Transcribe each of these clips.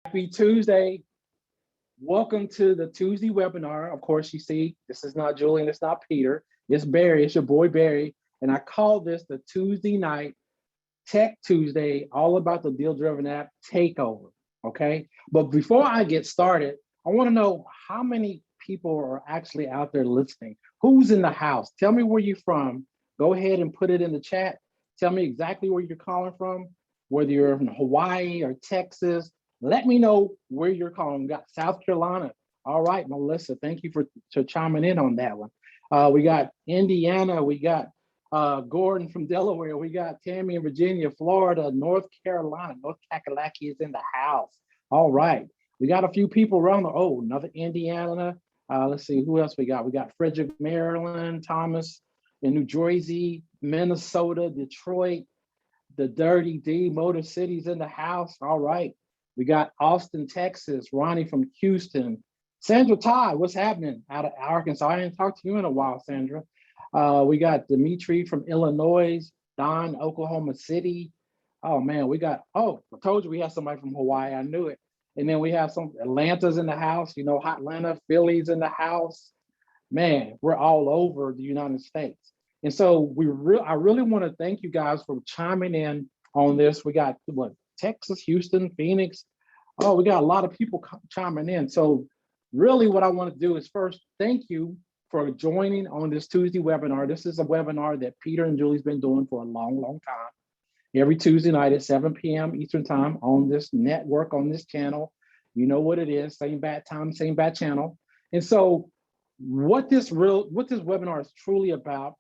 Happy Tuesday. Welcome to the Tuesday webinar. Of course, you see, this is not Julian, it's not Peter, it's Barry, it's your boy Barry. And I call this the Tuesday night Tech Tuesday, all about the Deal Driven App takeover, okay? But before I get started, I wanna know how many people are actually out there listening. Who's in the house? Tell me where you're from. Go ahead and put it in the chat. Tell me exactly where you're calling from, whether you're in Hawaii or Texas. Let me know where you're calling. We got South Carolina. All right, Melissa, thank you for chiming in on that one. We got Indiana, we got Gordon from Delaware, we got Tammy in Virginia, Florida, North Carolina, North Kakalaki is in the house. All right, we got a few people around another Indiana. Let's see, who else we got? We got Frederick, Maryland, Thomas in New Jersey, Minnesota, Detroit, the Dirty D, Motor City's in the house. All right. We got Austin, Texas, Ronnie from Houston. Sandra Todd, what's happening out of Arkansas? I didn't talk to you in a while, Sandra. We got Dimitri from Illinois, Don, Oklahoma City. Oh man, I told you we have somebody from Hawaii, I knew it. And then we have some Atlanta's in the house, Hot Atlanta, Philly's in the house. Man, we're all over the United States. And so I really want to thank you guys for chiming in on this. We got Texas, Houston, Phoenix. Oh, we got a lot of people chiming in. So really what I want to do is first, thank you for joining on this Tuesday webinar. This is a webinar that Peter and Julie's been doing for a long, long time. Every Tuesday night at 7 p.m. Eastern time on this network, on this channel. You know what it is, same bad time, same bad channel. And so what this webinar is truly about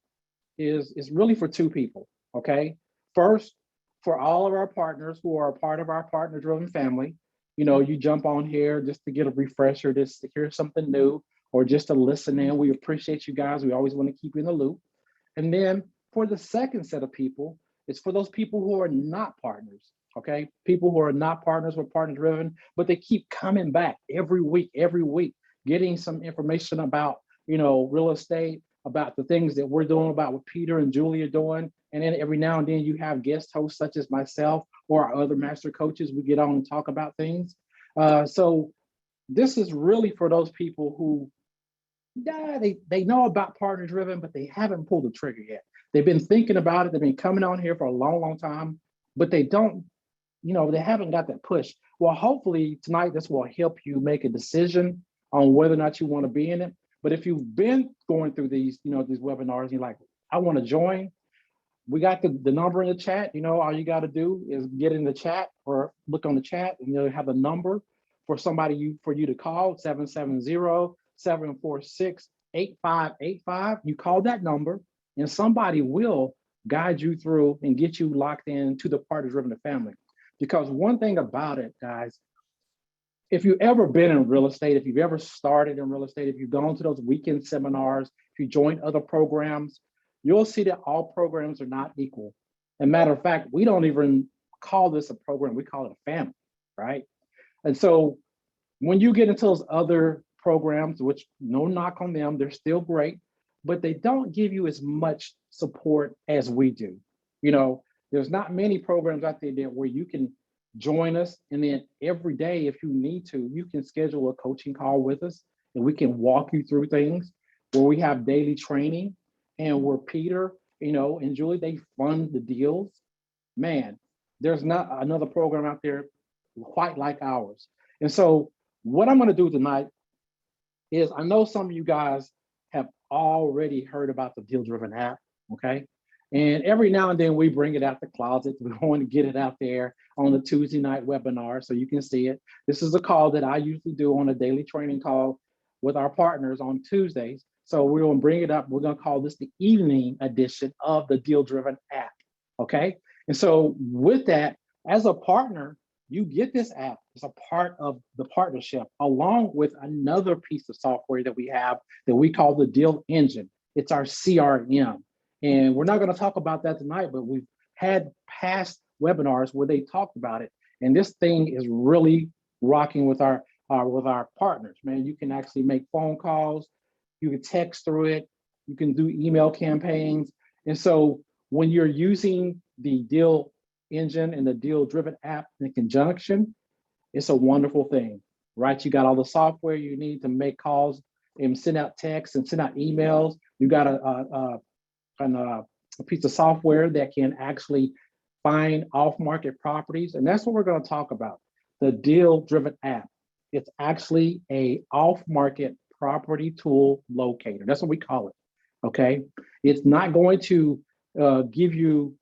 is really for two people, okay? First, for all of our partners who are a part of our partner-driven family, you jump on here just to get a refresher, just to hear something new, or just to listen in. We appreciate you guys. We always want to keep you in the loop. And then for the second set of people, it's for those people who are not partners, okay? People who are not partners with partner-driven, but they keep coming back every week, getting some information about, real estate, about the things that we're doing, about what Peter and Julie are doing. And then every now and then you have guest hosts such as myself or our other master coaches. We get on and talk about things. So this is really for those people who, they know about partner driven, but they haven't pulled the trigger yet. They've been thinking about it. They've been coming on here for a long, long time, but they don't, they haven't got that push. Well, hopefully tonight, this will help you make a decision on whether or not you want to be in it. But if you've been going through these, these webinars, and you're like, I want to join, we got the number in the chat. All you got to do is get in the chat or look on the chat, and you'll have a number for for you to call, 770-746-8585. You call that number, and somebody will guide you through and get you locked in to the partner-driven family. Because one thing about it, guys, if you've ever been in real estate, if you've ever started in real estate, if you've gone to those weekend seminars, if you joined other programs, you'll see that all programs are not equal. As a matter of fact, we don't even call this a program, we call it a family, right? And so when you get into those other programs, which no knock on them, they're still great, but they don't give you as much support as we do. There's not many programs out there where you can join us, and then every day, if you need to, you can schedule a coaching call with us, and we can walk you through things, where we have daily training, and where Peter, and Julie, they fund the deals. Man, there's not another program out there quite like ours. And so what I'm going to do tonight is, I know some of you guys have already heard about the Deal Driven app, okay? And every now and then we bring it out the closet. We want to get it out there on the Tuesday night webinar so you can see it. This is a call that I usually do on a daily training call with our partners on Tuesdays. So we're going to bring it up. We're going to call this the evening edition of the Deal Driven app, okay? And so with that, as a partner, you get this app as a part of the partnership, along with another piece of software that we have that we call the Deal Engine. It's our CRM. And we're not going to talk about that tonight, but we've had past webinars where they talked about it. And this thing is really rocking with our partners, man. You can actually make phone calls, you can text through it, you can do email campaigns. And so when you're using the Deal Engine and the Deal Driven app in conjunction, It's a wonderful thing, right? You got all the software you need to make calls and send out texts and send out emails. You got a piece of software that can actually find off-market properties, and that's what we're going to talk about. The deal-driven app. It's actually a off-market property tool locator. That's what we call it. Okay, it's not going to give you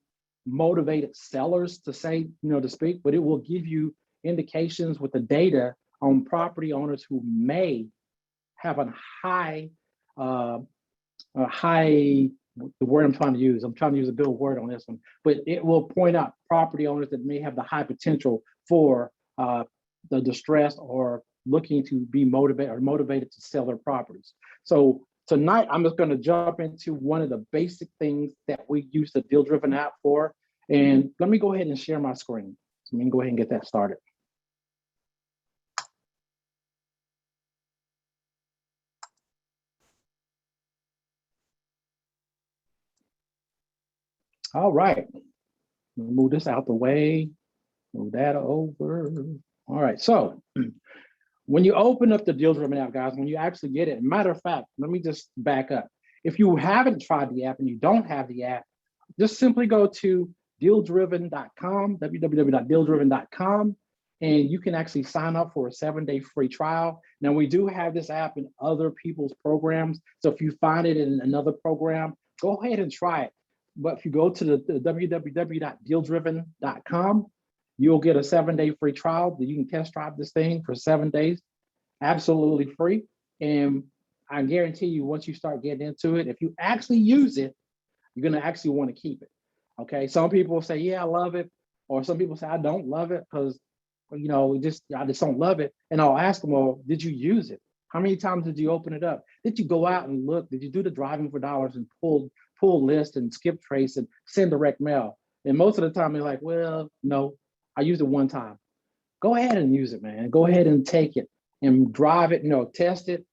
motivated sellers to say, to speak, but it will give you indications with the data on property owners who may have a high, the word I'm trying to use a big word on this one, but it will point out property owners that may have the high potential for the distress or looking to be motivated to sell their properties. So tonight, I'm just going to jump into one of the basic things that we use the deal-driven app for. And let me go ahead and share my screen. So we can go ahead and get that started. All right, move this out the way, move that over. All right, so when you open up the deal-driven app, guys, when you actually get it, matter of fact, let me just back up. If you haven't tried the app and you don't have the app, just simply go to dealdriven.com, www.dealdriven.com, and you can actually sign up for a 7-day free trial. Now, we do have this app in other people's programs, so if you find it in another program, go ahead and try it. But if you go to the www.dealdriven.com, you'll get a 7-day free trial that you can test drive this thing for 7 days, absolutely free. And I guarantee you, once you start getting into it, if you actually use it, you're going to actually want to keep it. Okay. Some people say, yeah, I love it. Or some people say, I don't love it because, I just don't love it. And I'll ask them, well, did you use it? How many times did you open it up? Did you go out and look? Did you do the driving for dollars and pull list and skip trace and send direct mail? And most of the time they're like, well, no, I used it one time. Go ahead and use it, man. Go ahead and take it and drive it, test it,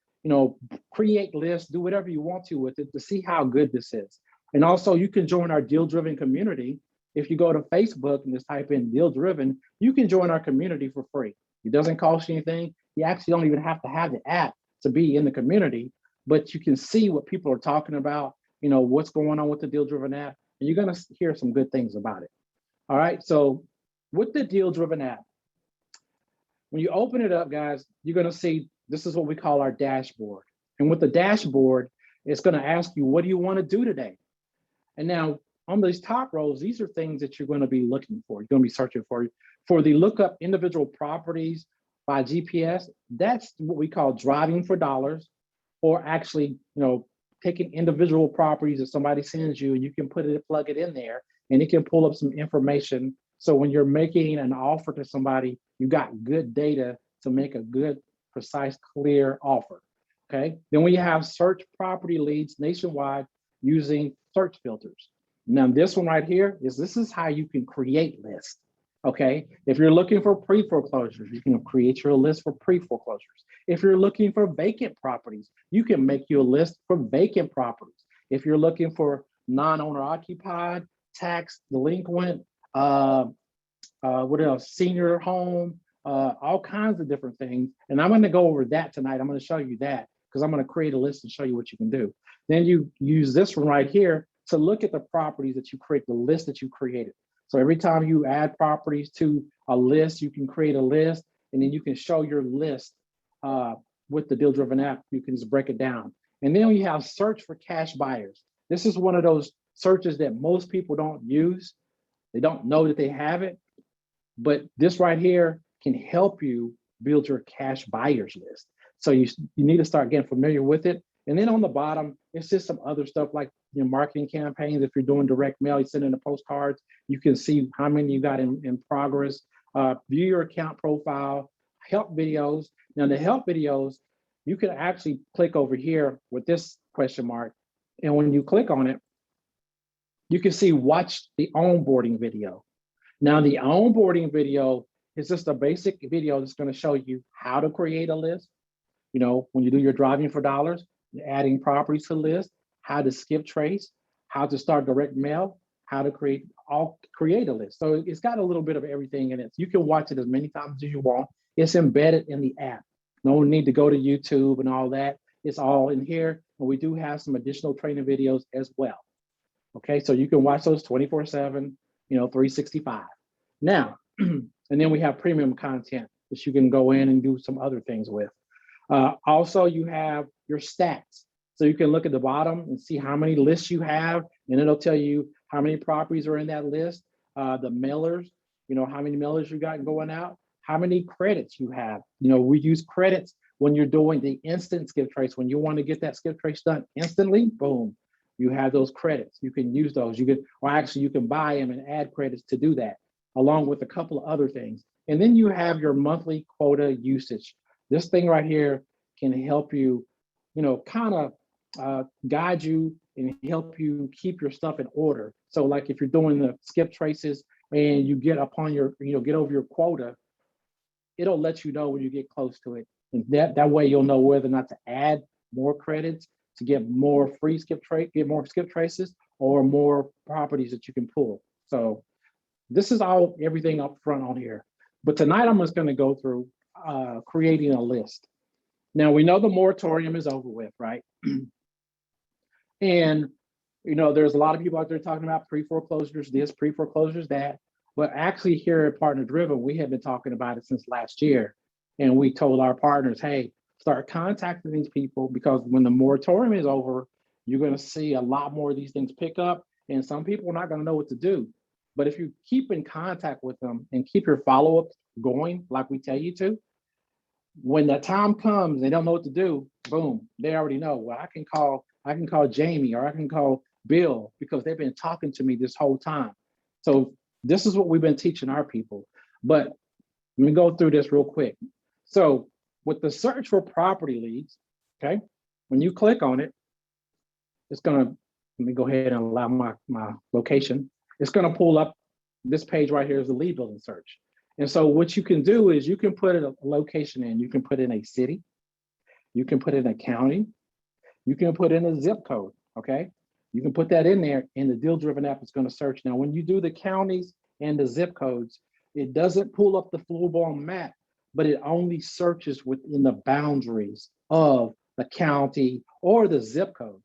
create lists, do whatever you want to with it to see how good this is. And also you can join our deal-driven community. If you go to Facebook and just type in deal-driven, you can join our community for free. It doesn't cost you anything. You actually don't even have to have the app to be in the community, but you can see what people are talking about, what's going on with the deal-driven app, and you're gonna hear some good things about it. All right, so with the deal-driven app, when you open it up, guys, you're gonna see this is what we call our dashboard. And with the dashboard, it's gonna ask you, what do you wanna do today? And now on these top rows, these are things that you're gonna be looking for. You're gonna be searching for the lookup individual properties by GPS. That's what we call driving for dollars, or actually, taking individual properties that somebody sends you, and you can plug it in there, and it can pull up some information. So when you're making an offer to somebody, you got good data to make a good, precise, clear offer. Okay. Then we have search property leads nationwide using search filters. Now this one right here this is how you can create lists. Okay. If you're looking for pre-foreclosures, you can create your list for pre-foreclosures. If you're looking for vacant properties, you can make you a list for vacant properties. If you're looking for non-owner occupied, tax delinquent, what else? Senior home, all kinds of different things. And I'm going to go over that tonight. I'm going to show you that because I'm going to create a list and show you what you can do. Then you use this one right here to look at the properties that you create, the list that you created. So every time you add properties to a list, you can create a list, and then you can show your list with the deal-driven app. You can just break it down. And then we have search for cash buyers. This is one of those searches that most people don't use. They don't know that they have it, but this right here can help you build your cash buyers list. So you need to start getting familiar with it. And then on the bottom, it's just some other stuff like marketing campaigns. If you're doing direct mail, you send in the postcards, you can see how many you got in progress, view your account profile, help videos. Now the help videos, you can actually click over here with this question mark. And when you click on it, you can see watch the onboarding video. Now the onboarding video is just a basic video that's going to show you how to create a list. When you do your driving for dollars, adding properties to the list, how to skip trace, how to start direct mail, how to create a list. So it's got a little bit of everything in it. You can watch it as many times as you want. It's embedded in the app. No need to go to YouTube and all that. It's all in here. And we do have some additional training videos as well. Okay, so you can watch those 24/7, 365. Now, and then we have premium content that you can go in and do some other things with. Also, you have your stats. So you can look at the bottom and see how many lists you have, and it'll tell you how many properties are in that list, the mailers, how many mailers you got going out, how many credits you have. We use credits when you're doing the instant skip trace. When you want to get that skip trace done instantly, boom, you have those credits. You can use those. You can buy them and add credits to do that, along with a couple of other things. And then you have your monthly quota usage. This thing right here can help you, kind of guide you and help you keep your stuff in order. So like if you're doing the skip traces and you get upon get over your quota, it'll let you know when you get close to it. And that way you'll know whether or not to add more credits to get more free get more skip traces or more properties that you can pull. So this is everything up front on here. But tonight I'm just going to go through creating a list. Now we know the moratorium is over with, right? And there's a lot of people out there talking about pre-foreclosures this, pre-foreclosures that. But actually here at Partner Driven, we have been talking about it since last year. And we told our partners, hey, start contacting these people, because when the moratorium is over, you're going to see a lot more of these things pick up, and some people are not going to know what to do. But if you keep in contact with them and keep your follow-up going like we tell you to, when that time comes, they don't know what to do, boom, they already know. Well, I can call Jamie, or I can call Bill, because they've been talking to me this whole time. So this is what we've been teaching our people. But let me go through this real quick. So with the search for property leads, okay, when you click on it, it's gonna, let me go ahead and allow my location. It's gonna pull up this page right here is the lead building search. And so what you can do is you can put a location in, you can put in a city, you can put in a county, you can put in a zip code, okay? You can put that in there, and the Deal Driven app is gonna search. Now, when you do the counties and the zip codes, it doesn't pull up the full-blown map, but it only searches within the boundaries of the county or the zip code.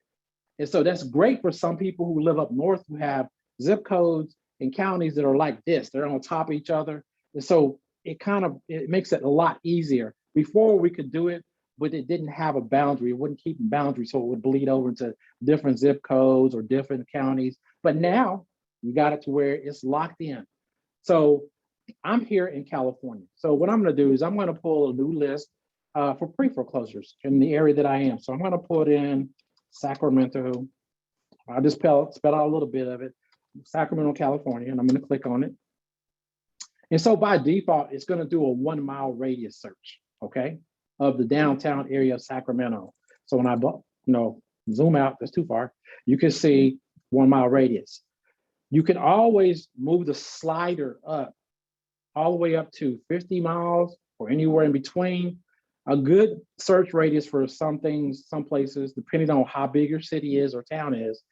And so that's great for some people who live up north who have zip codes and counties that are like this. They're on top of each other. And so it makes it a lot easier. Before we could do it, but it didn't have a boundary. It wouldn't keep a boundary, so it would bleed over into different zip codes or different counties. But now we got it to where it's locked in. So I'm here in California. So what I'm going to do is I'm going to pull a new list for pre-foreclosures in the area that I am. So I'm going to put in Sacramento. I'll just spell out a little bit of it. Sacramento, California, and I'm going to click on it. And so by default, it's going to do a 1 mile radius search, okay, of the downtown area of Sacramento. So when I zoom out, that's too far, you can see 1 mile radius. You can always move the slider up all the way up to 50 miles or anywhere in between. A good search radius for some things, some places, depending on how big your city is or town is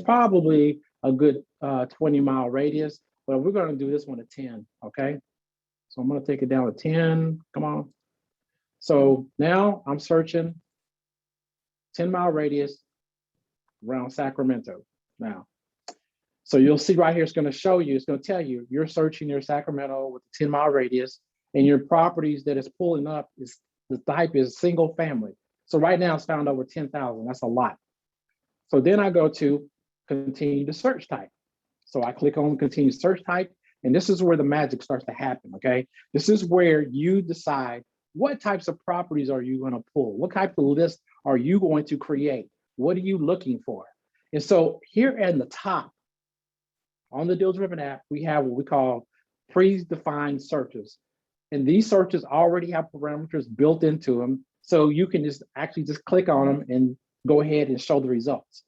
probably a good 20-mile radius. But we're going to do this one at 10, okay? So I'm going to take it down to 10. Come on. So now I'm searching 10-mile radius around Sacramento now. So you'll see right here, it's going to show you, it's going to tell you, you're searching your Sacramento with a 10-mile radius, and your properties that it's pulling up is, the type is single family. So right now it's found over 10,000. That's a lot. So then I go to continue to search type. So I click on continue search type, and this is where the magic starts to happen, okay? This is where you decide what types of properties are you going to pull? What type of list are you going to create? What are you looking for? And so here at the top, on the Deal Driven app, we have what we call predefined searches. And these searches already have parameters built into them. So you can just click on them and go ahead and show the results.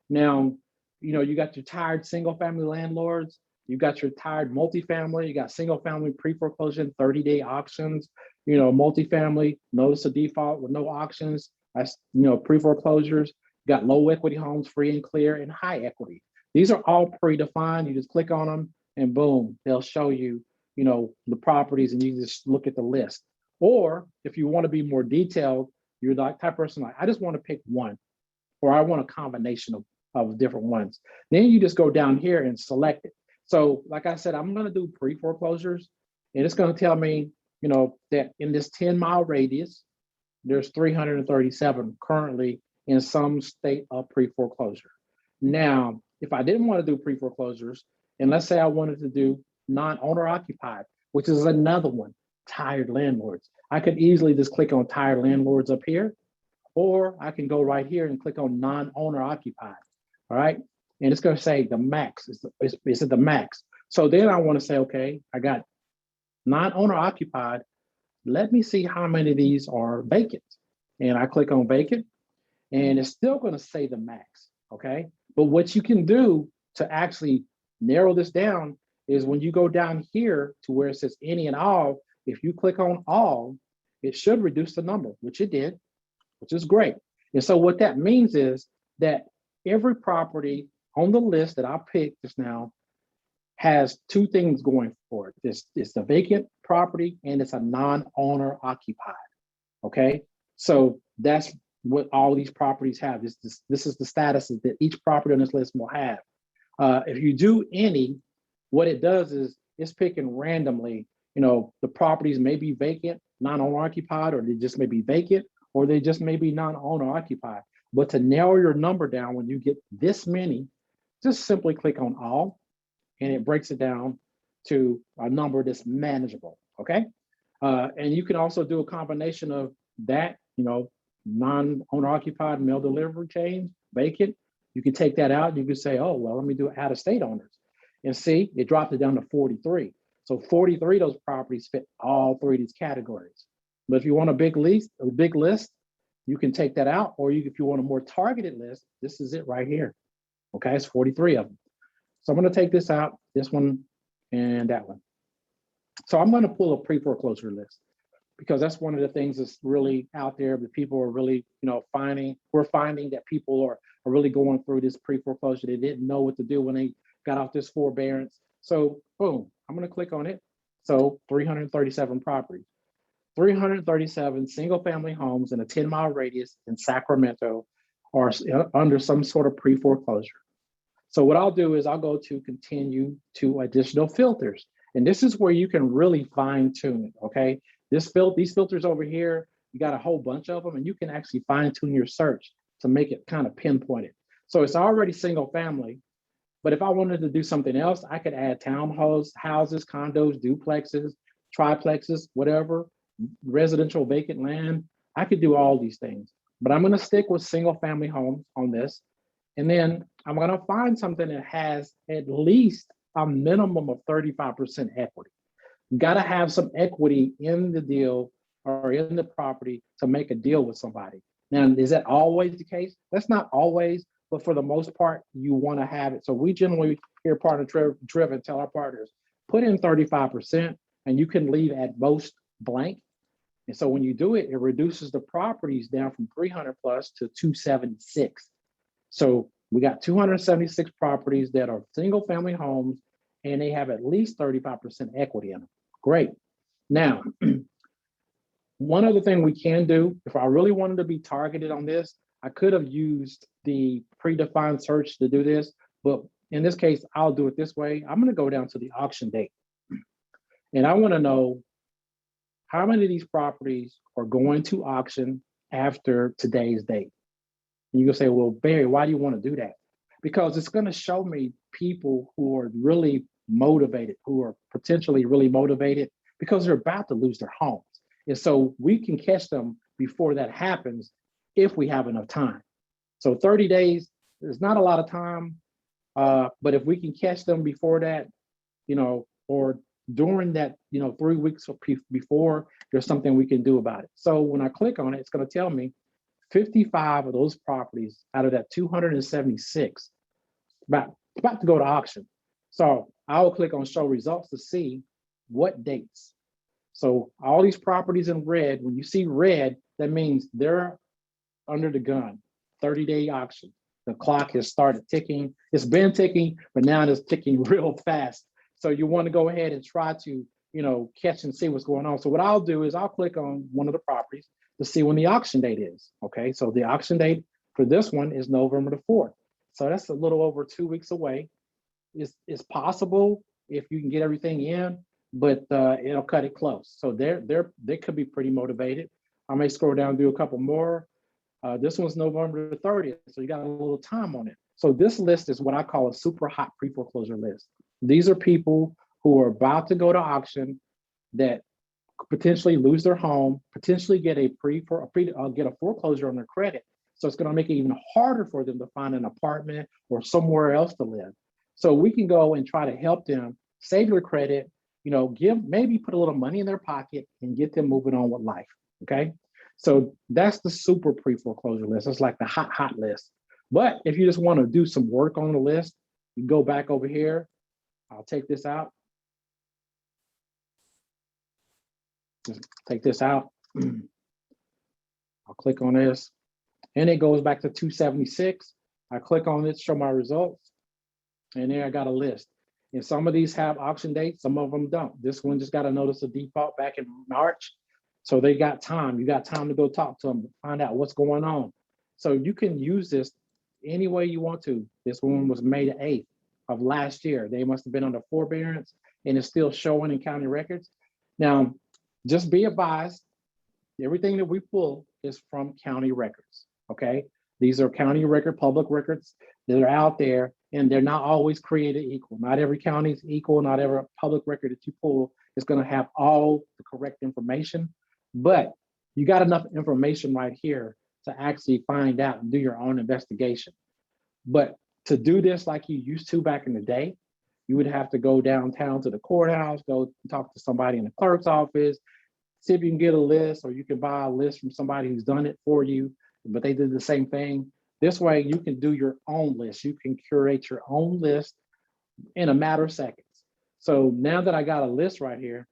Now, you got your tired single family landlords, you got your tired multifamily, you got single family pre-foreclosure, 30-day auctions, multifamily, notice of default with no auctions, that's, pre-foreclosures, you got low equity homes, free and clear, and high equity. These are all predefined. You just click on them and boom, they'll show you, the properties, and you just look at the list. Or if you want to be more detailed, you're the type of person like, I just want to pick one, or I want a combination of different ones. Then you just go down here and select it. So like I said, I'm going to do pre-foreclosures, and it's going to tell me, that in this 10-mile radius, there's 337 currently in some state of pre-foreclosure. Now, if I didn't want to do pre-foreclosures, and let's say I wanted to do non-owner occupied, which is another one, tired landlords, I could easily just click on tired landlords up here, or I can go right here and click on non-owner occupied, all right? And it's gonna say the max, is it the max? So then I wanna say, okay, I got non-owner occupied, let me see how many of these are vacant. And I click on vacant, and it's still gonna say the max, okay? But what you can do to actually narrow this down is when you go down here to where it says any and all, if you click on all, it should reduce the number, which it did, which is great. And so what that means is that every property on the list that I picked just now has two things going for it. It's a vacant property and it's a non-owner occupied, okay? So that's what all these properties have. This is the statuses that each property on this list will have. If you do any, what it does is it's picking randomly, the properties may be vacant, non-owner occupied, or they just may be vacant, or they just may be non-owner occupied. But to narrow your number down when you get this many, just simply click on all, and it breaks it down to a number that's manageable, okay? And you can also do a combination of that, non-owner occupied mail delivery chains, vacant. You can take that out. You can say, oh, well, let me do out-of-state owners. And see, it dropped it down to 43. So 43 of those properties fit all three of these categories. But if you want a big list, you can take that out, or if you want a more targeted list, this is it right here. Okay, it's 43 of them. So I'm going to take this out, this one, and that one. So I'm going to pull a pre-foreclosure list because that's one of the things that's really out there that people are really, finding. We're finding that people are really going through this pre-foreclosure. They didn't know what to do when they got off this forbearance. So boom, I'm going to click on it. So 337 properties. 337 single-family homes in a 10-mile radius in Sacramento are under some sort of pre-foreclosure. So what I'll do is I'll go to continue to additional filters. And this is where you can really fine tune it, okay? These filters over here, you got a whole bunch of them, and you can actually fine tune your search to make it kind of pinpointed. So it's already single family, but if I wanted to do something else, I could add townhouses, condos, duplexes, triplexes, whatever, residential vacant land. I could do all these things, but I'm going to stick with single family homes on this. And then I'm going to find something that has at least a minimum of 35% equity. You got to have some equity in the deal or in the property to make a deal with somebody. Now, is that always the case? That's not always, but for the most part, you want to have it. So we generally here partner driven tell our partners, put in 35% and you can leave at most blank. And so when you do it, it reduces the properties down from 300 plus to 276. So we got 276 properties that are single family homes and they have at least 35% equity in them. Great. Now, one other thing we can do, if I really wanted to be targeted on this, I could have used the predefined search to do this, but in this case, I'll do it this way. I'm going to go down to the auction date. And I want to know how many of these properties are going to auction after today's date. And you can say, well, Barry, why do you want to do that? Because it's going to show me people who are really motivated, who are potentially really motivated because they're about to lose their homes. And so we can catch them before that happens if we have enough time. So 30 days is not a lot of time, but if we can catch them before that, or during that, 3 weeks before, there's something we can do about it. So when I click on it, it's going to tell me 55 of those properties out of that 276 about to go to auction. So I'll click on show results to see what dates. So all these properties in red, when you see red, that means they're under the gun, 30-day auction. The clock has started ticking. It's been ticking, but now it's ticking real fast. So you want to go ahead and try to catch and see what's going on. So what I'll do is I'll click on one of the properties to see when the auction date is. Okay, so the auction date for this one is November the 4th. So that's a little over 2 weeks away. It's possible if you can get everything in, but it'll cut it close. So they could be pretty motivated. I may scroll down and do a couple more. This one's November the 30th, so you got a little time on it. So this list is what I call a super hot pre-foreclosure list. These are people who are about to go to auction that potentially lose their home, potentially get a foreclosure on their credit. So it's going to make it even harder for them to find an apartment or somewhere else to live. So we can go and try to help them save their credit, maybe put a little money in their pocket and get them moving on with life. Okay. So that's the super pre-foreclosure list. It's like the hot list. But if you just want to do some work on the list, you go back over here. I'll take this out. Just take this out. I'll click on this. And it goes back to 276. I click on it, show my results. And there I got a list. And some of these have auction dates, some of them don't. This one just got a notice of default back in March. So they got time. You got time to go talk to them, find out what's going on. So you can use this any way you want to. This one was May the 8th of last year. They must have been under forbearance and it's still showing in county records. Now, just be advised, everything that we pull is from county records, okay? These are county record, public records that are out there, and they're not always created equal. Not every county is equal. Not every public record that you pull is going to have all the correct information, but you got enough information right here to actually find out and do your own investigation. But to do this like you used to back in the day, you would have to go downtown to the courthouse, go talk to somebody in the clerk's office, see if you can get a list, or you can buy a list from somebody who's done it for you, but they did the same thing. This way you can do your own list. You can curate your own list in a matter of seconds. So now that I got a list right here,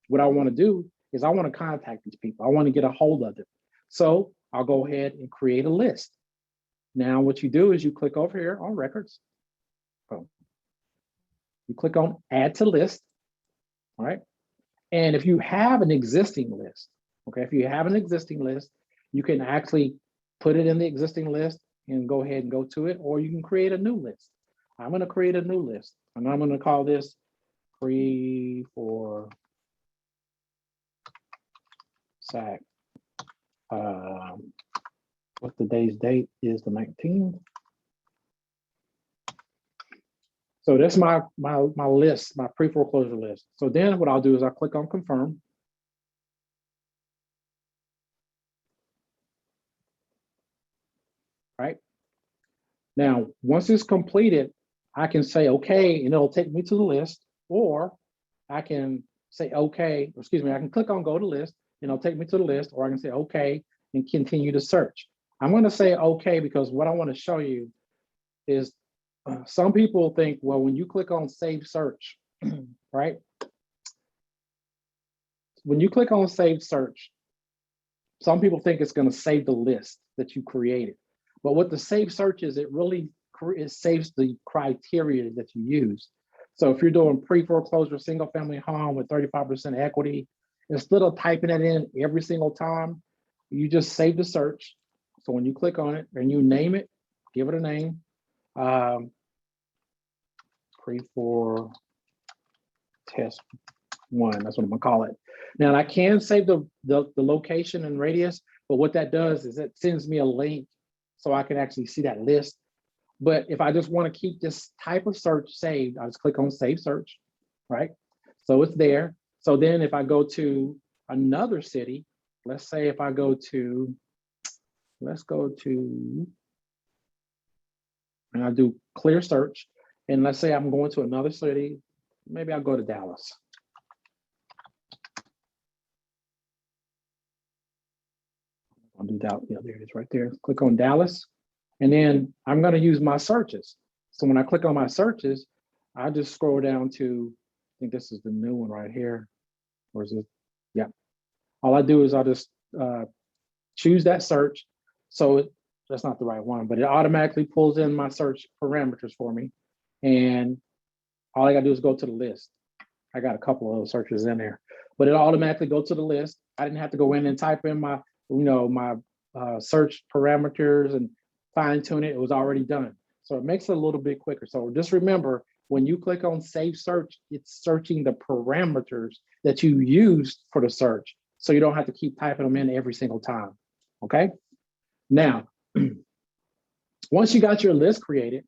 what I want to do is I want to contact these people. I want to get a hold of them. So I'll go ahead and create a list. Now what you do is you click over here on records. Oh. You click on add to list, all right? And if you have an existing list, okay, if you have an existing list, you can actually put it in the existing list and go ahead and go to it, or you can create a new list. I'm going to create a new list, and I'm going to call this Pre-Foreclosure. What today's date is, the 19th. So that's my list, my pre-foreclosure list. So then what I'll do is I'll click on confirm. Right? Now, once it's completed, I can say okay, and it'll take me to the list, or I can say okay, excuse me, I can click on go to list, and it'll take me to the list, or I can say okay and continue to search. I'm going to say okay because what I want to show you is some people think, well, when you click on save search, right? When you click on save search, some people think it's going to save the list that you created. But what the save search is, it saves the criteria that you use. So if you're doing pre-foreclosure single family home with 35% equity, instead of typing it in every single time, you just save the search. So when you click on it and you name it, give it a name, pre-for test 1, that's what I'm gonna call it. Now I can save the location and radius, but what that does is it sends me a link so I can actually see that list. But if I just want to keep this type of search saved, I just click on save search, right? So it's there. So then if I go to another city, let's say if I go to, let's go to, and I do clear search, and let's say I'm going to another city, maybe I'll go to Dallas. I'll do that, yeah, there it is right there. Click on Dallas, and then I'm gonna use my searches. So when I click on my searches, I just scroll down to, I think this is the new one right here. Or is it? Yeah. All I do is I'll just choose that search. So that's not the right one, but it automatically pulls in my search parameters for me. And all I gotta do is go to the list. I got a couple of those searches in there, but it automatically goes to the list. I didn't have to go in and type in my, my search parameters and fine tune it. It was already done. So it makes it a little bit quicker. So just remember, when you click on save search, it's searching the parameters that you used for the search. So you don't have to keep typing them in every single time. Okay. Now, once you got your list created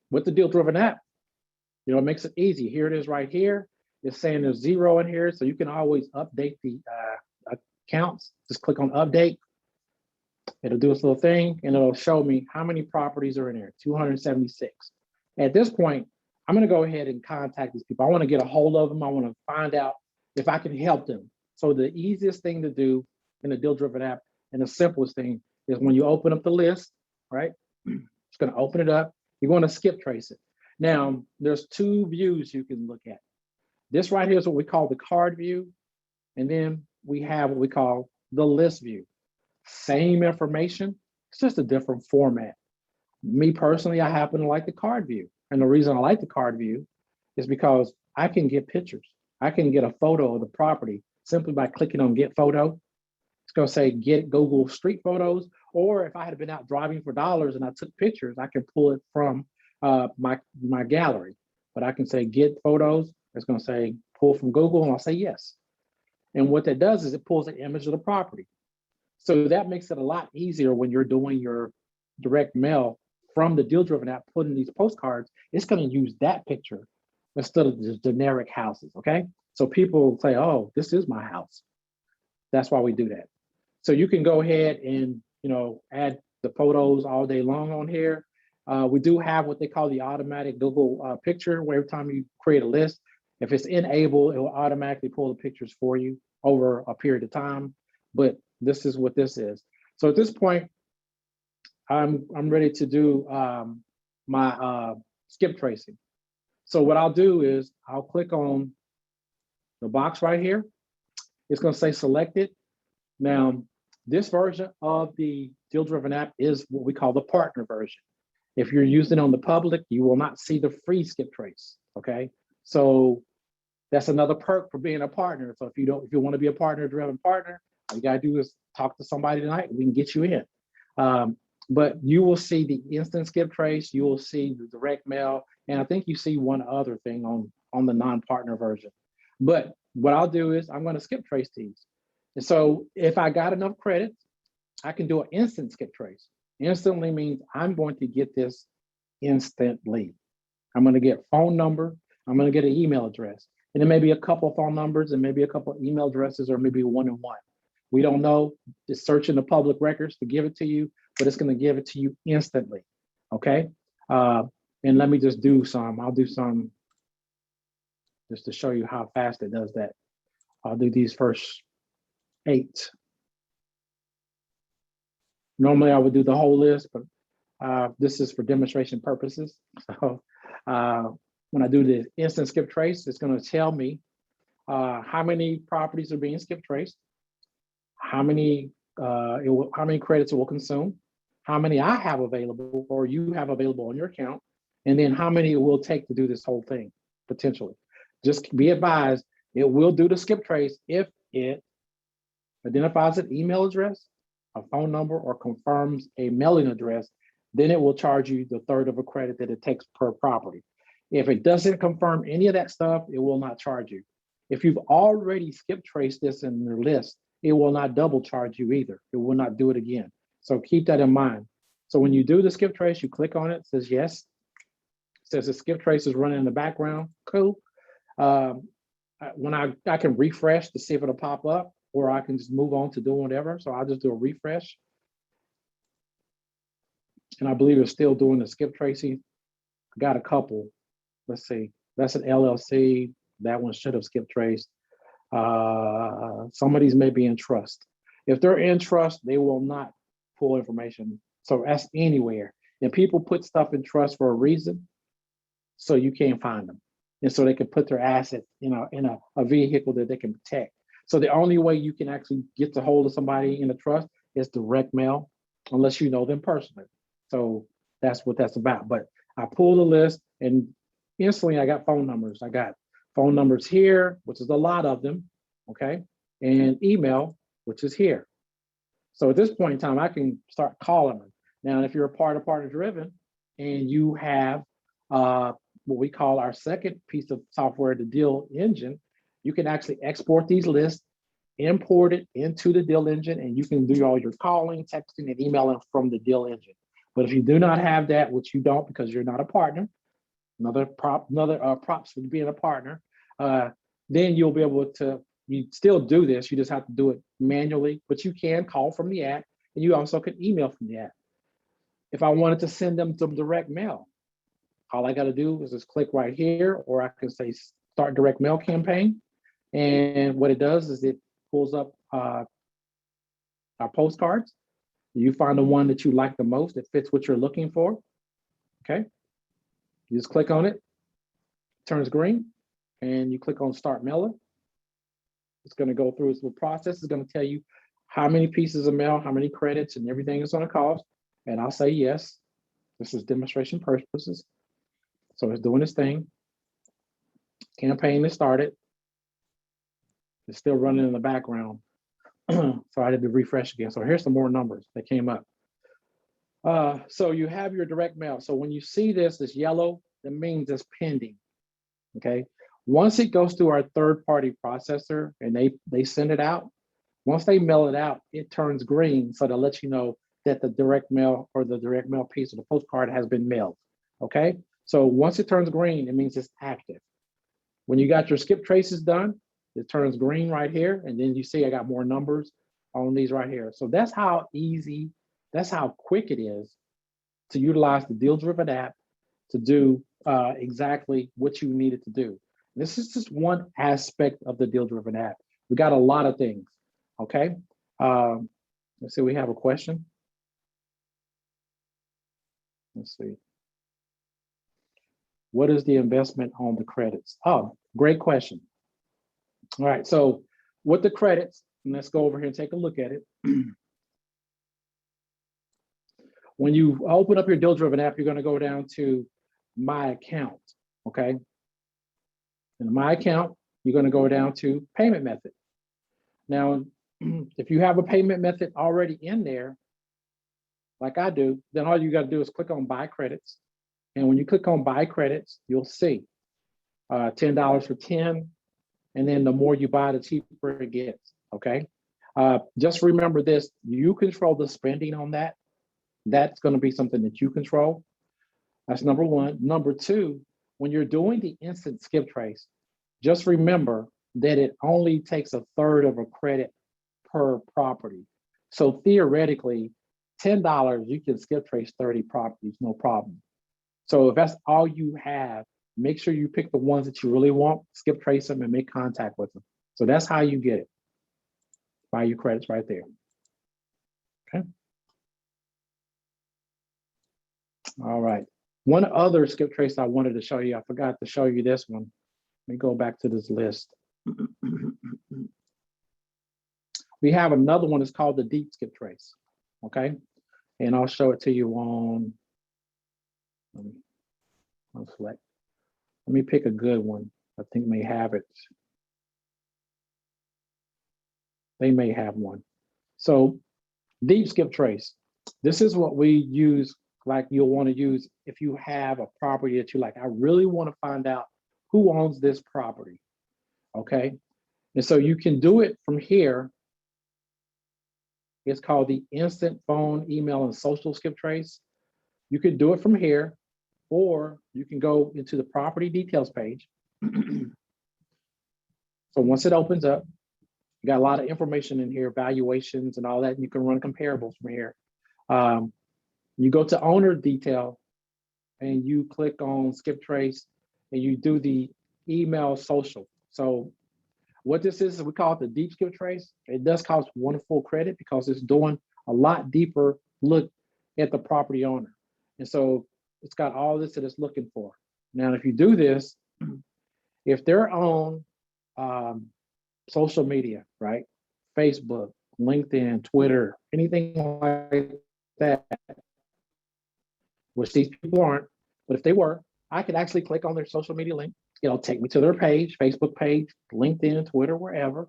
with the deal driven app, it makes it easy. Here it is right here. It's saying there's 0 in here. So you can always update the accounts. Just click on update. It'll do its little thing and it'll show me how many properties are in there, 276. At this point, I'm going to go ahead and contact these people. I want to get a hold of them. I want to find out if I can help them. So the easiest thing to do in the deal driven app and the simplest thing is when you open up the list, right? It's going to open it up. You're going to skip trace it. Now, there's 2 views you can look at. This right here is what we call the card view. And then we have what we call the list view. Same information, it's just a different format. Me personally, I happen to like the card view. And the reason I like the card view is because I can get pictures. I can get a photo of the property simply by clicking on get photo. It's going to say get Google Street Photos. Or if I had been out driving for dollars and I took pictures, I can pull it from my gallery. But I can say get photos. It's going to say pull from Google, and I'll say yes. And what that does is it pulls an image of the property. So that makes it a lot easier when you're doing your direct mail from the deal driven app, putting these postcards. It's going to use that picture instead of just generic houses. Okay. So people say, oh, this is my house. That's why we do that. So you can go ahead and, add the photos all day long on here. We do have what they call the automatic Google picture, where every time you create a list, if it's enabled, it will automatically pull the pictures for you over a period of time. But this is what this is. So at this point, I'm ready to do my skip tracing. So what I'll do is I'll click on the box right here. It's going to say selected. Now, this version of the deal driven app is what we call the partner version. If you're using it on the public, you will not see the free skip trace. Okay. So that's another perk for being a partner. So if you want to be a partner-driven partner, all you gotta do is talk to somebody tonight. We can get you in. But you will see the instant skip trace. You will see the direct mail, and I think you see one other thing on the non-partner version. But what I'll do is I'm going to skip trace these. And so if I got enough credits, I can do an instant skip trace. Instantly means I'm going to get this instantly. I'm going to get phone number. I'm going to get an email address. And it may be a couple of phone numbers and maybe a couple of email addresses, or maybe one and one. We don't know. Just searching the public records to give it to you, but it's going to give it to you instantly. Okay. And let me just do some. I'll do some just to show you how fast it does that. I'll do these first 8. Normally I would do the whole list, but this is for demonstration purposes. So when I do the instant skip trace, it's going to tell me how many properties are being skip traced, how many credits it will consume, how many I have available or you have available on your account, and then how many it will take to do this whole thing potentially. Just be advised, it will do the skip trace if it identifies an email address, a phone number, or confirms a mailing address. Then it will charge you the third of a credit that it takes per property. If it doesn't confirm any of that stuff, it will not charge you. If you've already skip traced this in your list, it will not double charge you either. It will not do it again. So keep that in mind. So when you do the skip trace, you click on it, it says yes. It says the skip trace is running in the background. Cool. When I can refresh to see if it'll pop up, or I can just move on to doing whatever. So I'll just do a refresh. And I believe it's still doing the skip tracing. I got a couple. Let's see. That's an LLC. That one should have skip traced. Some of these may be in trust. If they're in trust, they will not pull information. So that's anywhere. And people put stuff in trust for a reason, so you can't find them. And so they can put their assets in a vehicle that they can protect. So the only way you can actually get to hold of somebody in a trust is direct mail, unless you know them personally. So that's what that's about. But I pulled the list and instantly I got phone numbers. I got Phone numbers here, which is a lot of them, okay? And email, which is here. So at this point in time, I can start calling them. Now, if you're a part of Partner Driven and you have what we call our second piece of software, the deal engine, you can actually export these lists, import it into the deal engine, and you can do all your calling, texting, and emailing from the deal engine. But if you do not have that, which you don't because you're not a partner, another props for being a partner, then you'll be able to, you still do this, you just have to do it manually, but you can call from the app, and you also can email from the app. If I wanted to send them some direct mail, all I got to do is just click right here, or I can say start direct mail campaign. And what it does is it pulls up our postcards. You find the one that you like the most that fits what you're looking for. Okay. You just click on it, turns green, and you click on start mailing. It's going to go through its process. It's going to tell you how many pieces of mail, how many credits, and everything it's going to cost. And I'll say yes. This is demonstration purposes. So it's doing its thing. Campaign is started. It's still running in the background. So I had to refresh again. So here's some more numbers that came up. So you have your direct mail. So when you see this yellow, that means it's pending. Okay. Once it goes through our third-party processor and they send it out, once they mail it out, it turns green. So to let you know that the direct mail or the direct mail piece of the postcard has been mailed. Okay. So once it turns green, it means it's active. When you got your skip traces done, it turns green right here. And then you see I got more numbers on these right here. So that's how easy, that's how quick it is to utilize the Deal Driven app to do exactly what you needed to do. This is just one aspect of the Deal Driven app. We got a lot of things, okay? Let's see, we have a question. Let's see. What is the investment on the credits? Oh, great question. All right, so with the credits, and let's go over here and take a look at it. When you open up your Deal Driven app, you're going to go down to My Account, okay? In My Account, you're going to go down to Payment Method. Now, if you have a payment method already in there, like I do, then all you got to do is click on Buy Credits. And when you click on Buy Credits, you'll see $10 for 10. And then the more you buy, the cheaper it gets, okay? Just remember this, you control the spending on that. That's going to be something that you control. That's number one. Number two, when you're doing the instant skip trace, just remember that it only takes 1/3 of a credit per property. So theoretically, $10, you can skip trace 30 properties, no problem. So if that's all you have, make sure you pick the ones that you really want, skip trace them, and make contact with them. So that's how you get it. Buy your credits right there. Okay. All right. One other skip trace I wanted to show you. I forgot to show you this one. Let me go back to this list. We have another one that's called the Deep Skiptrace. Okay. And I'll show it to you on, select. Let me pick a good one. I think may have it. They may have one. So Deep Skiptrace. This is what we use, like you'll want to use if you have a property that you like. I really want to find out who owns this property. Okay. And so you can do it from here. It's called the Instant Phone, Email, and Social Skip Trace. You can do it from here, or you can go into the property details page. So once it opens up, you got a lot of information in here, valuations and all that. And you can run comparables from here. You go to owner detail and you click on skip trace and you do the email social. So what this is, we call it the Deep Skip Trace. It does cost wonderful credit because it's doing a lot deeper look at the property owner. And so it's got all this that it's looking for. Now, if you do this, if they're on social media, right? Facebook, LinkedIn, Twitter, anything like that, which these people aren't, but if they were, I could actually click on their social media link It'll take me to their page, Facebook page, LinkedIn, Twitter, wherever.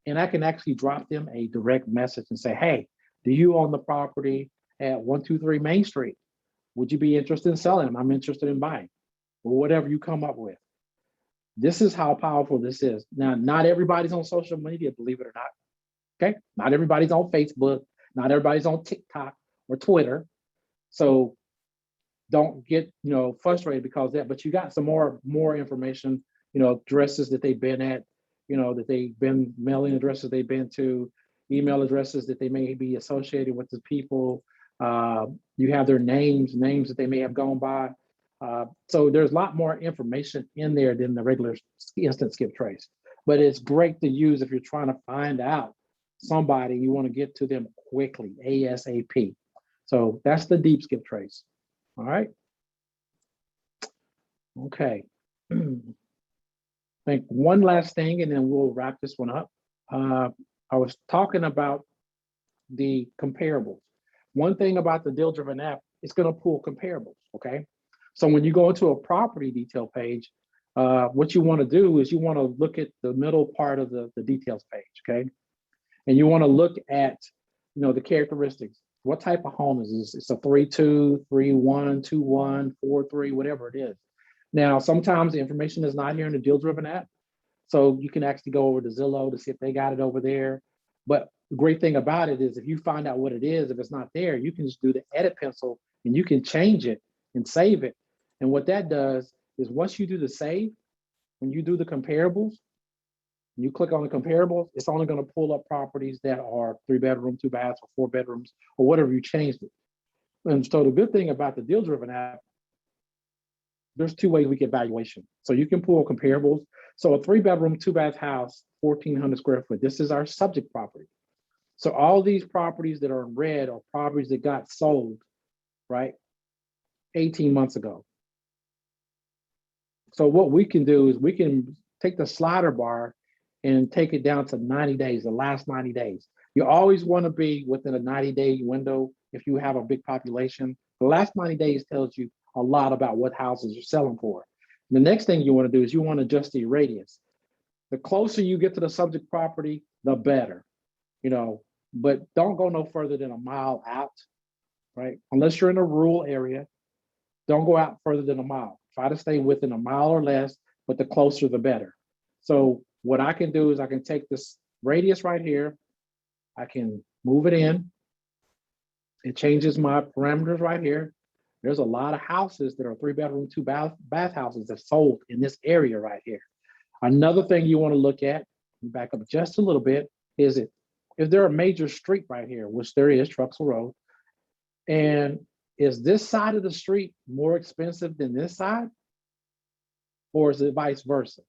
And I can actually drop them a direct message and say, hey, do you own the property at 123 Main Street? Would you be interested in selling them? I'm interested in buying, or whatever you come up with. This is how powerful this is. Now, not everybody's on social media, believe it or not. Okay. Not everybody's on Facebook. Not everybody's on TikTok or Twitter. So don't get, frustrated because of that, but you got some more information, addresses that they've been at, that they've been, mailing addresses they've been to, email addresses that they may be associated with the people. You have their names that they may have gone by. So there's a lot more information in there than the regular instant skip trace, but it's great to use if you're trying to find out somebody, you want to get to them quickly, ASAP. So that's the deep skip trace. All right. Okay. I think one last thing, and then we'll wrap this one up. I was talking about the comparables. One thing about the deal-driven app, it's going to pull comparables. Okay. So when you go into a property detail page, what you want to do is you want to look at the middle part of the details page. Okay. And you want to look at, the characteristics. What type of home is this? It's a 3-2, 3-1, 2-1, 4-3, whatever it is. Now, sometimes the information is not here in the deal-driven app. So you can actually go over to Zillow to see if they got it over there. But the great thing about it is if you find out what it is, if it's not there, you can just do the edit pencil and you can change it and save it. And what that does is once you do the save, when you do the comparables, you click on the comparables, it's only going to pull up properties that are 3-bedroom, 2 baths, or 4 bedrooms, or whatever you changed it. And so the good thing about the deal-driven app, there's 2 ways we get valuation. So you can pull comparables. So a 3-bedroom, 2-bath house, 1,400 square foot. This is our subject property. So all these properties that are in red are properties that got sold, right, 18 months ago. So what we can do is we can take the slider bar and take it down to 90 days, the last 90 days. You always want to be within a 90-day window if you have a big population. The last 90 days tells you a lot about what houses you're selling for. The next thing you want to do is you want to adjust the irradiance. The closer you get to the subject property, the better, but don't go no further than a mile out, right? Unless you're in a rural area, don't go out further than a mile. Try to stay within a mile or less, but the closer, the better. So what I can do is I can take this radius right here, I can move it in. It changes my parameters right here. There's a lot of houses that are 3-bedroom, 2-bath houses that sold in this area right here. Another thing you want to look at, back up just a little bit, is if there a major street right here, which there is, Truxell Road, and is this side of the street more expensive than this side? Or is it vice versa?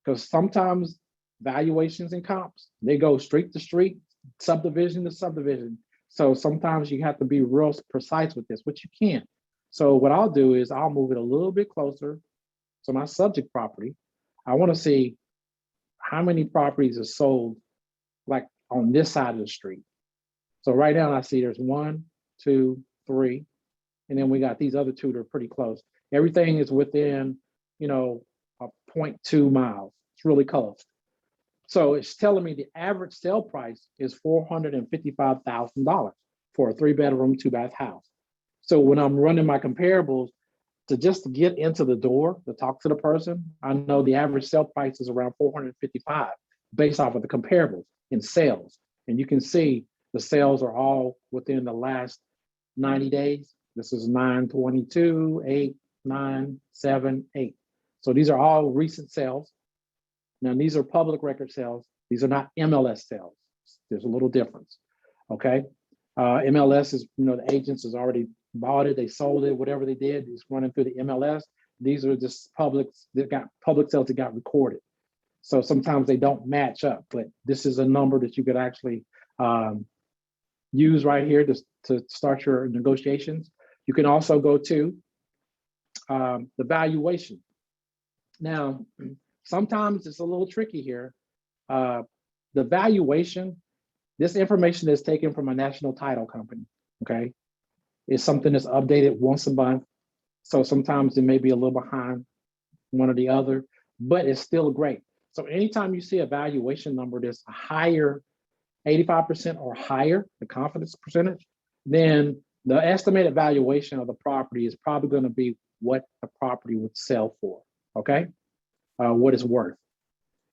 Because sometimes valuations and comps, they go street to street, subdivision to subdivision. So sometimes you have to be real precise with this, which you can. So what I'll do is I'll move it a little bit closer to my subject property. I want to see how many properties are sold like on this side of the street. So right now I see there's 1, 2, 3, and then we got these other 2 that are pretty close. Everything is within, a 0.2 miles. It's really close. So it's telling me the average sale price is $455,000 for a 3-bedroom, 2-bath house. So when I'm running my comparables to just get into the door to talk to the person, I know the average sale price is around 455 based off of the comparables in sales. And you can see the sales are all within the last 90 days. This is 9/22, 8, 9, 7, 8. So these are all recent sales. Now, these are public record sales. These are not MLS sales. There's a little difference, okay? MLS is, the agents has already bought it, they sold it, whatever they did, it's running through the MLS. These are just public sales that got recorded. So sometimes they don't match up, but this is a number that you could actually use right here to start your negotiations. You can also go to the valuation. Now, sometimes it's a little tricky here. The valuation, this information is taken from a national title company, okay? It's something that's updated once a month. So sometimes it may be a little behind one or the other, but it's still great. So anytime you see a valuation number that's higher, 85% or higher, the confidence percentage, then the estimated valuation of the property is probably going to be what the property would sell for, okay? What it's worth.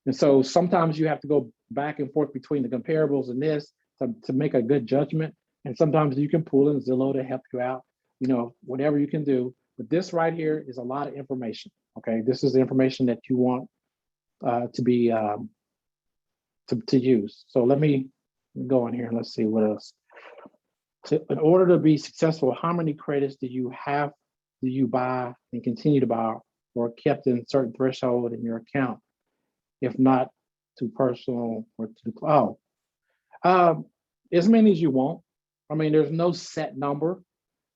And so sometimes you have to go back and forth between the comparables and this to make a good judgment. And sometimes you can pull in Zillow to help you out, you know, whatever you can do. But this right here is a lot of information, okay? This is the information that you want to be, to use. So let me go in here and let's see what else. So in order to be successful, how many credits do you buy and continue to buy or kept in certain threshold in your account, if not to personal or to cloud? As many as you want. I mean, there's no set number,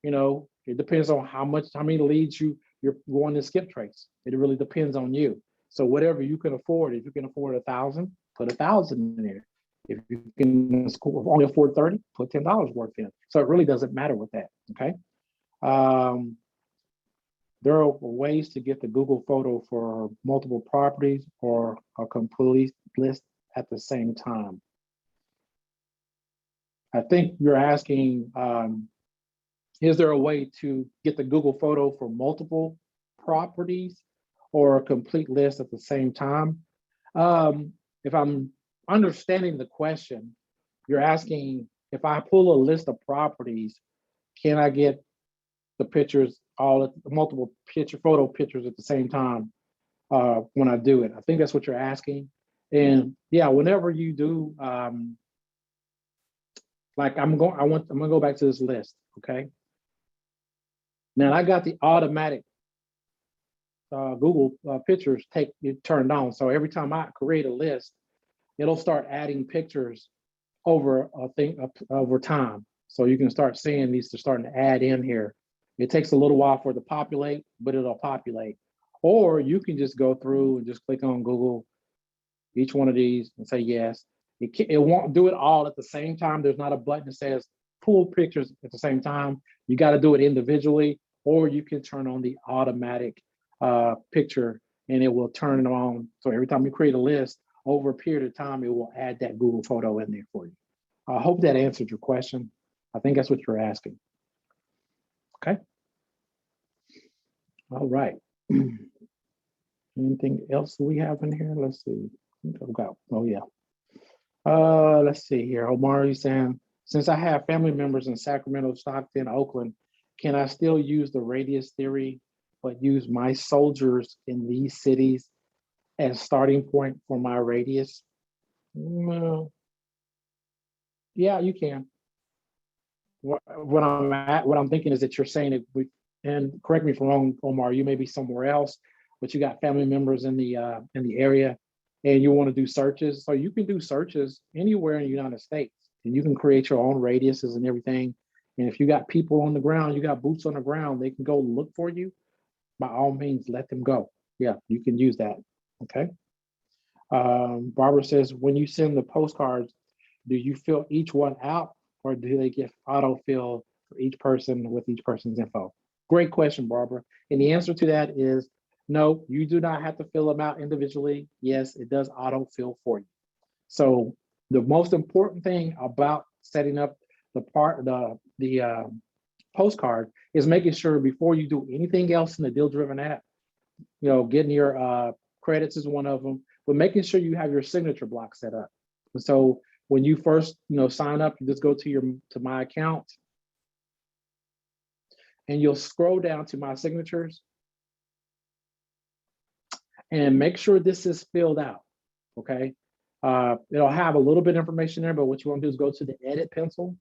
you know, it depends on how many leads you're going to Skiptrace. It really depends on you. So whatever you can afford, if you can afford 1,000, put 1,000 in there. If you can only afford 30, put $10 worth in. So it really doesn't matter with that, okay? There are ways to get the Google photo for multiple properties or a complete list at the same time. I think you're asking, is there a way to get the Google photo for multiple properties or a complete list at the same time? If I'm understanding the question, you're asking if I pull a list of properties, can I get the pictures, multiple photo pictures at the same time when I do it? I think that's what you're asking. And yeah, whenever you do, like I'm gonna go back to this list, okay? Now I got the automatic Google pictures turned on. So every time I create a list, it'll start adding pictures over time. So you can start seeing these are starting to add in here. It takes a little while for it to populate, but it'll populate. Or you can just go through and just click on Google, each one of these, and say yes. It won't do it all at the same time. There's not a button that says pull pictures at the same time. You got to do it individually, or you can turn on the automatic picture and it will turn it on. So every time you create a list, over a period of time, it will add that Google photo in there for you. I hope that answered your question. I think that's what you're asking. Okay. All right. Anything else we have in here? Let's see. Oh yeah. Let's see here. Omar, you saying, since I have family members in Sacramento, Stockton, Oakland, can I still use the radius theory, but use my soldiers in these cities as starting point for my radius? Well, yeah, you can. What I'm thinking is that you're saying it, and correct me if I'm wrong, Omar, you may be somewhere else, but you got family members in the area and you want to do searches. So you can do searches anywhere in the United States and you can create your own radiuses and everything. And if you got people on the ground, you got boots on the ground, they can go look for you. By all means, let them go. Yeah, you can use that. Okay. Barbara says, when you send the postcards, do you fill each one out or do they get auto-fill for each person with each person's info? Great question, Barbara. And the answer to that is no, you do not have to fill them out individually. Yes, it does auto-fill for you. So the most important thing about setting up the postcard is making sure before you do anything else in the deal-driven app, you know, getting your credits is one of them, but making sure you have your signature block set up. And so when you first, you know, sign up, you just go to my account and you'll scroll down to my signatures and make sure this is filled out, okay? It'll have a little bit of information there, but what you want to do is go to the edit pencil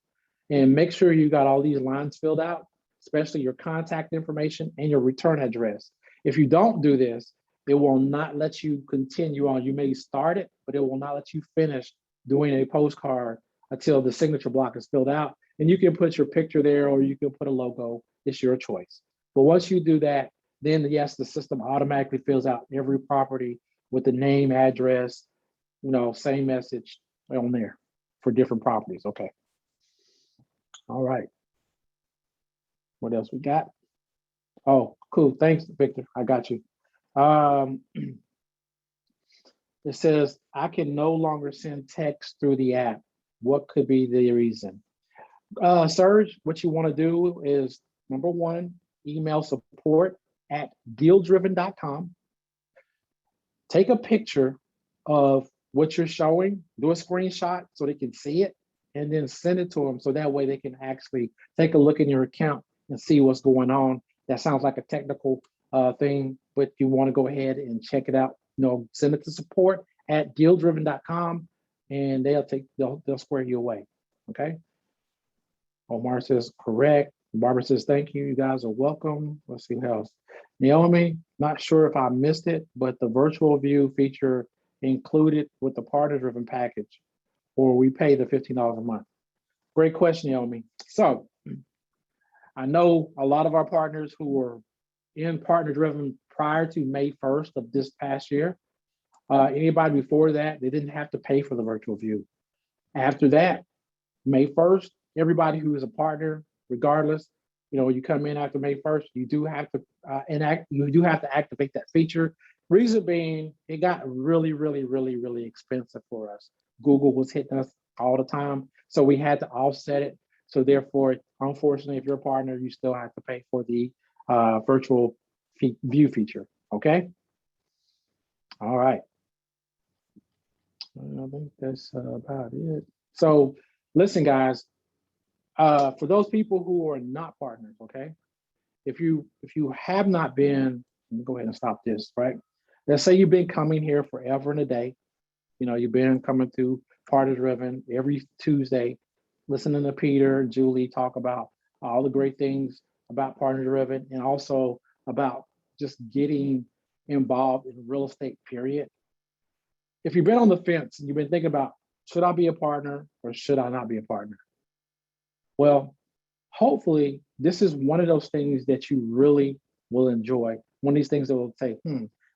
and make sure you got all these lines filled out, especially your contact information and your return address. If you don't do this, it will not let you continue on. You may start it, but it will not let you finish doing a postcard until the signature block is filled out. And you can put your picture there or you can put a logo. It's your choice. But once you do that, then yes, the system automatically fills out every property with the name, address, you know, same message on there for different properties. Okay. All right. What else we got? Oh, cool. Thanks, Victor. I got you. Um, it says, I can no longer send text through the app. What could be the reason? Serge, what you want to do is number one, email support at dealdriven.com. Take a picture of what you're showing, do a screenshot so they can see it, and then send it to them so that way they can actually take a look in your account and see what's going on. That sounds like a technical thing, but you want to go ahead and check it out. Send it to support at dealdriven.com and they'll square you away. Okay. Omar says correct. Barbara says thank you. You guys are welcome. Let's see what else. Naomi, not sure if I missed it, but the virtual view feature included with the partner-driven package, or we pay the $15 a month. Great question, Naomi. So I know a lot of our partners who were in partner-driven prior to May 1st of this past year. Anybody before that, they didn't have to pay for the virtual view. After that, May 1st, everybody who is a partner, regardless, you come in after May 1st, you do have to activate that feature. Reason being, it got really, really, really, really expensive for us. Google was hitting us all the time, so we had to offset it. So therefore, unfortunately, if you're a partner, you still have to pay for the virtual view feature. Okay. All right. I think that's about it. So listen, guys, for those people who are not partners, okay, if you have not been, let me go ahead and stop this, right? Let's say you've been coming here forever and a day. You've been coming through Partner Driven every Tuesday, listening to Peter and Julie talk about all the great things about Partner Driven and also about just getting involved in real estate, period. If you've been on the fence and you've been thinking about, should I be a partner or should I not be a partner? Well, hopefully this is one of those things that you really will enjoy. One of these things that will say,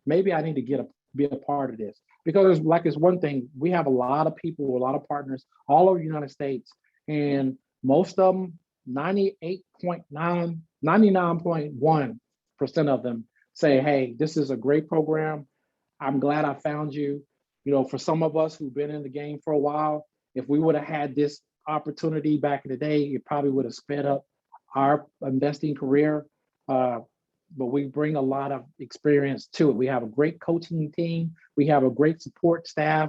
maybe I need to be a part of this. Because it's one thing, we have a lot of people, a lot of partners all over the United States, and most of them, 99.1% of them say, hey, this is a great program. I'm glad I found you. For some of us who've been in the game for a while, if we would have had this opportunity back in the day, it probably would have sped up our investing career. But we bring a lot of experience to it. We have a great coaching team. We have a great support staff.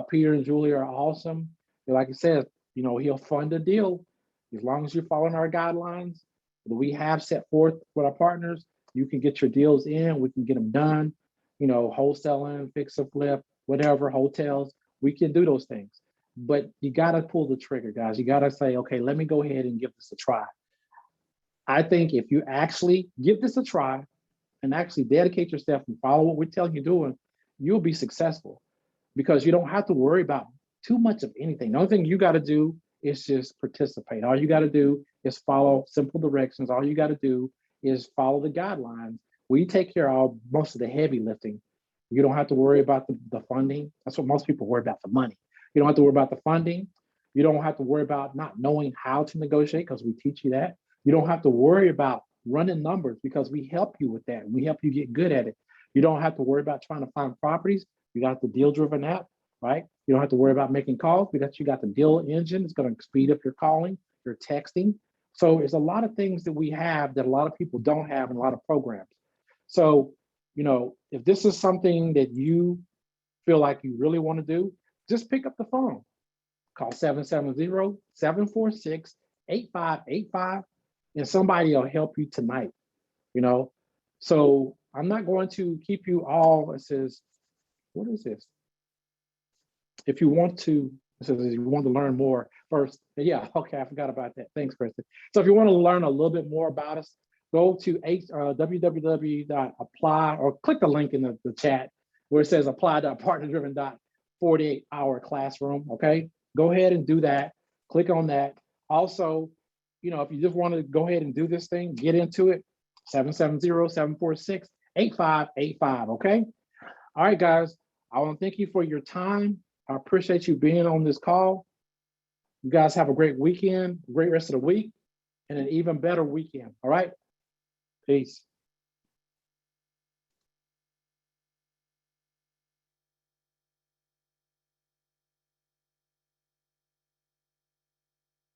Peter and Julie are awesome. Like I said, he'll fund a deal as long as you're following our guidelines that we have set forth with our partners. You can get your deals in. We can get them done. Wholesaling, fix and flip, whatever, hotels. We can do those things. But you got to pull the trigger, guys. You got to say, okay, let me go ahead and give this a try. I think if you actually give this a try and actually dedicate yourself and follow what we're telling you doing, you'll be successful because you don't have to worry about too much of anything. The only thing you got to do is just participate. All you got to do is follow simple directions. All you got to do is follow the guidelines. We take care of most of the heavy lifting. You don't have to worry about the funding. That's what most people worry about, the money. You don't have to worry about the funding. You don't have to worry about not knowing how to negotiate because we teach you that. You don't have to worry about running numbers because we help you with that. We help you get good at it. You don't have to worry about trying to find properties. You got the Deal Driven app, right? You don't have to worry about making calls because you got the deal engine. It's going to speed up your calling, your texting. So there's a lot of things that we have that a lot of people don't have in a lot of programs. So, if this is something that you feel like you really want to do, just pick up the phone. Call 770-746-8585 and somebody will help you tonight, So I'm not going to keep you all. It says, what is this? If you want to, it says, if you want to learn more first. Yeah, okay, I forgot about that. Thanks, Kristen. So if you want to learn a little bit more about us, go to www.apply or click the link in the chat where it says apply.partnerdriven.48-hour classroom, okay? Go ahead and do that. Click on that. Also, if you just want to go ahead and do this thing, get into it, 770-746-8585, okay? All right, guys, I want to thank you for your time. I appreciate you being on this call. You guys have a great weekend, great rest of the week, and an even better weekend, all right? Peace.